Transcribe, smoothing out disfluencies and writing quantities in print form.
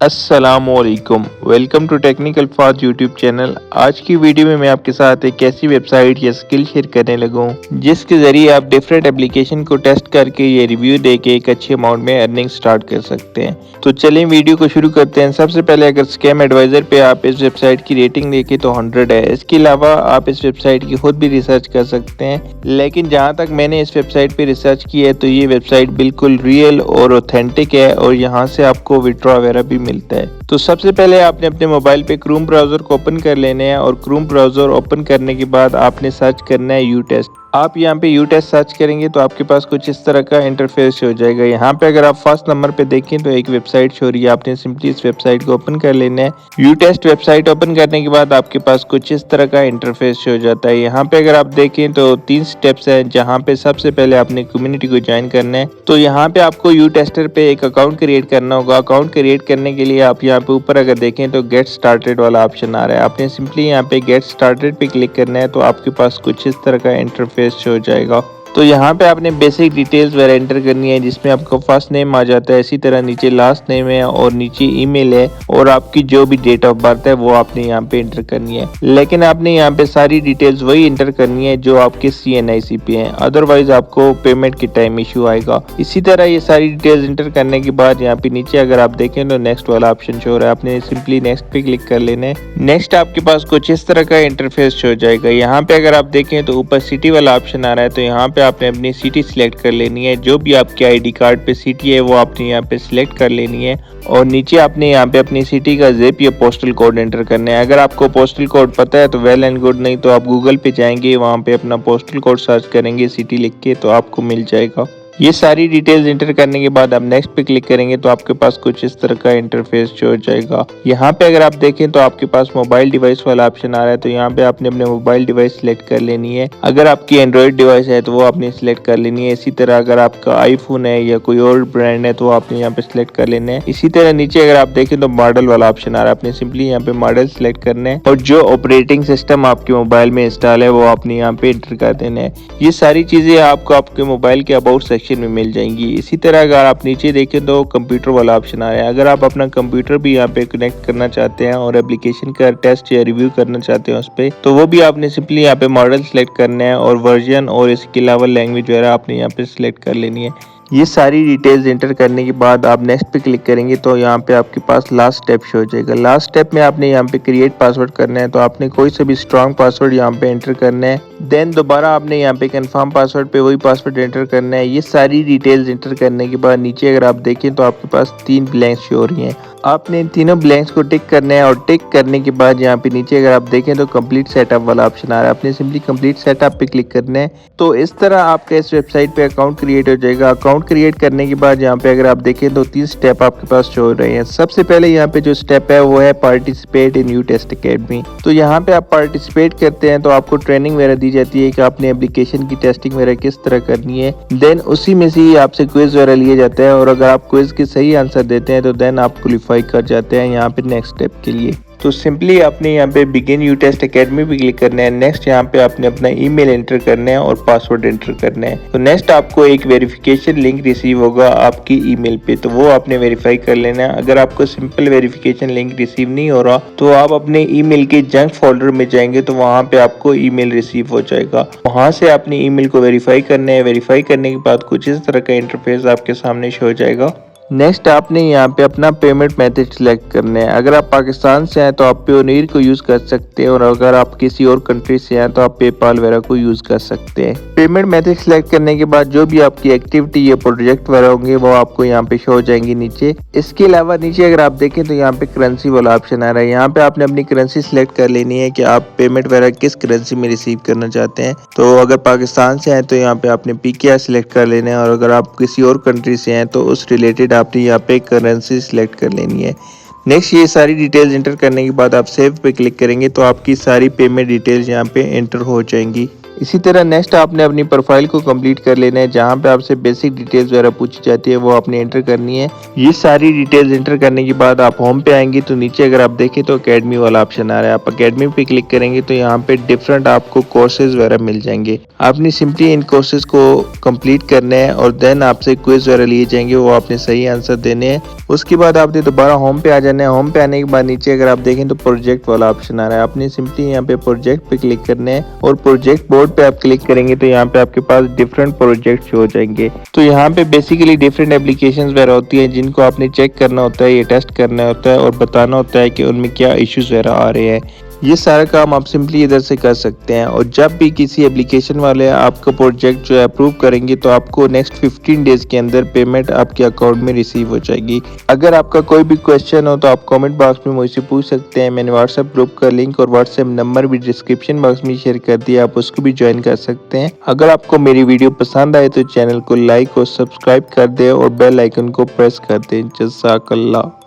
अस्सलामुअलैकुम, welcome to technical fast YouTube channel. आज की वीडियो में मैं आपके साथ एक ऐसी वेबसाइट या स्किल शेयर करने लगा हूँ जिसके ज़रिए आप डिफरेंट एप्लीकेशन को टेस्ट करके ये रिव्यू देके एक अच्छे अमाउंट में अर्निंग स्टार्ट कर सकते हैं। तो चलिए वीडियो को शुरू करते हैं। सबसे पहले अगर स्कैम एडवाइज़र पे आप इस वेबसाइट की रेटिंग देखें तो 100 है। इसके अलावा आप इस वेबसाइट की खुद भी रिसर्च कर सकते हैं, लेकिन जहाँ तक मैंने इस वेबसाइट पे रिसर्च की है तो ये वेबसाइट बिल्कुल रियल और ऑथेंटिक है और यहाँ से आपको विड्रॉ वगैरह भी मिलता है। तो सबसे पहले आपने अपने मोबाइल पे क्रोम ब्राउज़र को ओपन कर लेना है और क्रोम ब्राउज़र ओपन करने के बाद आपने सर्च करना है यू टेस्ट। आप यहाँ पे यू टेस्ट सर्च करेंगे तो आपके पास कुछ इस तरह का इंटरफेस हो जाएगा। यहाँ पे अगर आप फर्स्ट नंबर पे देखें तो एक वेबसाइट शो रही है, आपने सिंपली इस वेबसाइट को ओपन कर लेना है। यू टेस्ट वेबसाइट ओपन करने के बाद आपके पास कुछ इस तरह का इंटरफेस हो जाता है। यहाँ पे अगर आप देखें तो 3 स्टेप्स हैं, जहाँ पे सबसे पहले आपने कम्युनिटी को ज्वाइन करना है। तो यहाँ पे आपको यू टेस्टर पे एक अकाउंट क्रिएट करना होगा। अकाउंट क्रिएट करने के लिए आप यहाँ पे ऊपर अगर देखें तो गेट स्टार्टेड वाला ऑप्शन आ रहा है, आपने सिंपली यहाँ पे गेट स्टार्टेड पे क्लिक करना है तो आपके पास कुछ इस तरह का इंटरफेस हो जाएगा। तो यहाँ पे आपने बेसिक डिटेल्स वगैरह एंटर करनी है, जिसमें आपका फर्स्ट नेम आ जाता है, इसी तरह नीचे लास्ट नेम है और नीचे ईमेल है और आपकी जो भी डेट ऑफ बर्थ है वो आपने यहाँ पे एंटर करनी है। लेकिन आपने यहाँ पे सारी डिटेल्स वही एंटर करनी है जो आपके CNIC पे हैं, अदरवाइज आपको पेमेंट के टाइम इशू आएगा। इसी तरह ये सारी डिटेल्स एंटर करने के बाद यहाँ पे नीचे अगर आप देखें तो नेक्स्ट वाला ऑप्शन शो हो रहा है, आपने सिंपली नेक्स्ट पे क्लिक कर लेना है। नेक्स्ट आपके पास कुछ इस तरह का इंटरफेस हो जाएगा। यहाँ पे अगर आप देखें तो ऊपर सिटी वाला ऑप्शन आ रहा है, तो यहाँ पे आपने अपनी सिटी सिलेक्ट कर लेनी है। जो भी आपके आईडी कार्ड पे सिटी है वो आपने यहाँ पे सिलेक्ट कर लेनी है और नीचे आपने यहाँ पे अपनी सिटी का जिप या पोस्टल कोड एंटर करना है। अगर आपको पोस्टल कोड पता है तो वेल एंड गुड, नहीं तो आप गूगल पे जाएंगे, वहाँ पे अपना पोस्टल कोड सर्च करेंगे सिटी लिख के तो आपको मिल जाएगा। ये सारी डिटेल्स एंटर करने के बाद आप नेक्स्ट पे क्लिक करेंगे तो आपके पास कुछ इस तरह का इंटरफेस हो जाएगा। यहाँ पे अगर आप देखें तो आपके पास मोबाइल डिवाइस वाला ऑप्शन आ रहा है, तो यहाँ पे आपने अपने मोबाइल डिवाइस सिलेक्ट कर लेनी है। अगर आपकी एंड्रॉइड डिवाइस है तो वो आपने सिलेक्ट कर लेनी है। इसी तरह अगर आपका आईफोन है या कोई और ब्रांड है तो आपने यहाँ पे सिलेक्ट कर लेना है। इसी तरह नीचे अगर आप देखें तो मॉडल वाला ऑप्शन आ रहा है, आपने सिंपली यहाँ पे मॉडल सिलेक्ट करना है और जो ऑपरेटिंग सिस्टम आपके मोबाइल में इंस्टॉल है वो आपने यहाँ पे एंटर कर देना है। ये सारी चीजें आपको आपके मोबाइल के अबाउट सेक्शन में मिल जाएंगी। इसी तरह अगर आप नीचे देखें तो कंप्यूटर वाला ऑप्शन आ रहा है, अगर आप अपना कंप्यूटर भी यहाँ पे कनेक्ट करना चाहते हैं और एप्लीकेशन का टेस्ट या रिव्यू करना चाहते हैं उस पे, तो वो भी आपने सिंपली यहाँ पे मॉडल सेलेक्ट करना है और वर्जन और इसके अलावा लैंग्वेज वगैरह आपने यहाँ पे सिलेक्ट कर लेनी है। ये सारी डिटेल्स एंटर करने के बाद आप नेक्स्ट पे क्लिक करेंगे तो यहाँ पे आपके पास लास्ट स्टेप शो हो जाएगा। लास्ट स्टेप में आपने यहाँ पे क्रिएट पासवर्ड करना है, तो आपने कोई सा भी स्ट्रॉन्ग पासवर्ड यहाँ पे एंटर करना है। देन दोबारा आपने यहाँ पे कंफर्म पासवर्ड पे वही पासवर्ड एंटर करना है। ये सारी डिटेल्स एंटर करने के बाद नीचे अगर आप देखें तो आपके पास 3 ब्लैंक्स शो हो रही हैं, आपने इन तीनों ब्लैंक्स को टिक करना है और टिक करने के बाद यहाँ पे नीचे अगर आप देखें तो कंप्लीट सेटअप वाला ऑप्शन आ रहा है, आपने सिंपली कंप्लीट सेटअप पे क्लिक करना है। तो इस तरह आपका इस वेबसाइट पे अकाउंट क्रिएट हो जाएगा। अकाउंट क्रिएट करने के बाद यहाँ पे अगर आप देखें तो 3 स्टेप आपके पास शो हो रहे हैं। सबसे पहले यहाँ पे जो स्टेप है वो है participate in U test academy. तो यहाँ पे आप पार्टिसिपेट करते हैं तो आपको ट्रेनिंग वगैरह दी जाती है कि आपने एप्लीकेशन की टेस्टिंग वगैरह किस तरह करनी है। देन उसी में से ही आपसे क्विज वगैरह लिए जाते हैं और अगर आप क्विज के सही आंसर देते हैं तो देन आप क्वालिफाई कर जाते हैं यहाँ पे नेक्स्ट स्टेप के लिए। तो सिंपली आपने यहाँ पे बिगिन यू टेस्ट अकेडमी पे क्लिक करना है। नेक्स्ट यहाँ पे आपने अपना ईमेल एंटर करना है और पासवर्ड एंटर करना है। तो नेक्स्ट आपको एक वेरिफिकेशन लिंक रिसीव होगा आपकी ईमेल पे, तो वो आपने वेरीफाई कर लेना है। अगर आपको सिंपल वेरिफिकेशन लिंक रिसीव नहीं हो रहा तो आप अपने ईमेल के जंक फोल्डर में जाएंगे तो वहाँ पे आपको ईमेल रिसीव हो जाएगा। वहाँ से अपनी ईमेल को वेरीफाई करना है। वेरीफाई करने के बाद कुछ इस तरह का इंटरफेस आपके सामने शो हो जाएगा। नेक्स्ट आपने यहाँ पे अपना पेमेंट मेथड सिलेक्ट करना है। अगर आप पाकिस्तान से हैं तो आप पेयोनीर को यूज कर सकते हैं और अगर आप किसी और कंट्री से हैं तो आप पेपाल वगैरह को यूज कर सकते हैं। पेमेंट मेथड सिलेक्ट करने के बाद जो भी आपकी एक्टिविटी या प्रोजेक्ट वगैरह होंगे वो आपको यहाँ पे शो हो जाएंगे नीचे। इसके अलावा नीचे अगर आप देखें तो यहाँ पे करेंसी वाला ऑप्शन आ रहा है, यहाँ पे आपने अपनी करेंसी सिलेक्ट कर लेनी है कि आप पेमेंट वगैरह किस करेंसी में रिसीव करना चाहते हैं। तो अगर पाकिस्तान से हैं तो यहाँ पे आपने PKR सिलेक्ट कर लेना है और अगर आप किसी और कंट्री से हैं तो उस रिलेटेड आपने यहाँ पे करेंसी सिलेक्ट कर लेनी है। नेक्स्ट ये सारी डिटेल्स एंटर करने के बाद आप सेव पे क्लिक करेंगे तो आपकी सारी पेमेंट डिटेल्स यहाँ पे एंटर हो जाएंगी। इसी तरह नेक्स्ट आपने अपनी प्रोफाइल को कंप्लीट कर लेना है, जहाँ पे आपसे बेसिक डिटेल्स वगैरह पूछी जाती है वो आपने एंटर करनी है। ये सारी डिटेल्स एंटर करने के बाद आप होम पे आएंगे तो नीचे अगर आप देखें तो अकेडमी वाला ऑप्शन आ रहा है। आप अकेडमी पे क्लिक करेंगे तो यहाँ पे डिफरेंट आपको कोर्सेज वगैरह मिल जाएंगे। आपने सिंपली इन कोर्सेज को कंप्लीट करना है और देन आपसे क्विज वगैरह लिए जाएंगे, वो आपने सही आंसर देने हैं। उसके बाद आपने दोबारा होम पे आ जाना है। होम पे आने के बाद नीचे अगर आप देखें तो प्रोजेक्ट वाला ऑप्शन आ रहा है। आपने सिंपली यहाँ पे प्रोजेक्ट पे क्लिक करना है और प्रोजेक्ट बोर्ड पे आप क्लिक करेंगे तो यहाँ पे आपके पास डिफरेंट प्रोजेक्ट हो जाएंगे। तो यहाँ पे बेसिकली डिफरेंट एप्लीकेशंस वगैरह होती हैं जिनको आपने चेक करना होता है, ये टेस्ट करना होता है और बताना होता है कि उनमें क्या इश्यूज वगैरह आ रहे हैं। ये सारा काम आप सिंपली इधर से कर सकते हैं। और जब भी किसी एप्लीकेशन वाले आपका प्रोजेक्ट जो है अप्रूव करेंगे तो आपको नेक्स्ट 15 डेज के अंदर पेमेंट आपके अकाउंट में रिसीव हो जाएगी। अगर आपका कोई भी क्वेश्चन हो तो आप कमेंट बॉक्स में मुझसे पूछ सकते हैं। मैंने व्हाट्सएप ग्रुप का लिंक और व्हाट्सएप नंबर भी डिस्क्रिप्शन बॉक्स में शेयर कर दिया, आप उसको भी ज्वाइन कर सकते हैं। अगर आपको मेरी वीडियो पसंद आए तो चैनल को लाइक और सब्सक्राइब कर दे और बेल आइकन को प्रेस कर दें। जज़ाकल्लाह।